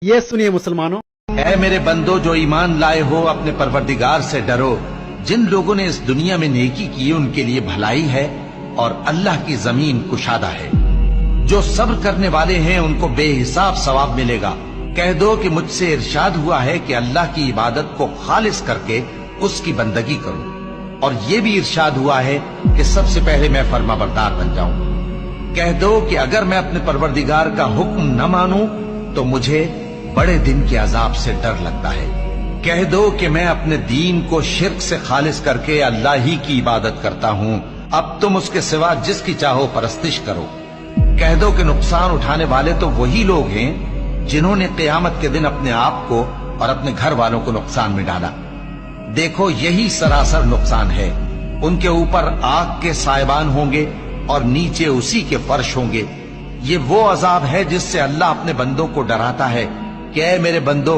ये सुनिए मुसलमानों, ऐ मेरे बंदो जो ईमान लाए हो, अपने परवरदिगार से डरो। जिन लोगों ने इस दुनिया में नेकी की उनके लिए भलाई है और अल्लाह की जमीन कुशादा है। जो सब्र करने वाले हैं उनको बेहिसाब सवाब मिलेगा। कह दो कि मुझसे इरशाद हुआ है कि अल्लाह की इबादत को खालिस करके उसकी बंदगी करो, और ये भी इरशाद हुआ है कि सबसे पहले मैं फर्माबरदार बन जाऊं। कह दो कि अगर मैं अपने परवरदिगार का हुक्म न मानूं तो मुझे बड़े दिन के अजाब से डर लगता है। कह दो कि मैं अपने दीन को शिर्क से खालिस करके अल्लाह ही की इबादत करता हूं। अब तुम उसके सिवा जिसकी चाहो परस्तिश करो। कह दो कि नुकसान उठाने वाले तो वही लोग हैं जिन्होंने क़यामत के दिन अपने आप को और अपने घर वालों को नुकसान में डाला। देखो यही सरासर नुकसान है। उनके ऊपर आग के साइबान होंगे और नीचे उसी के फर्श होंगे। ये वो अजाब है जिससे अल्लाह अपने बंदों को डराता है कि ऐ मेरे बंदो,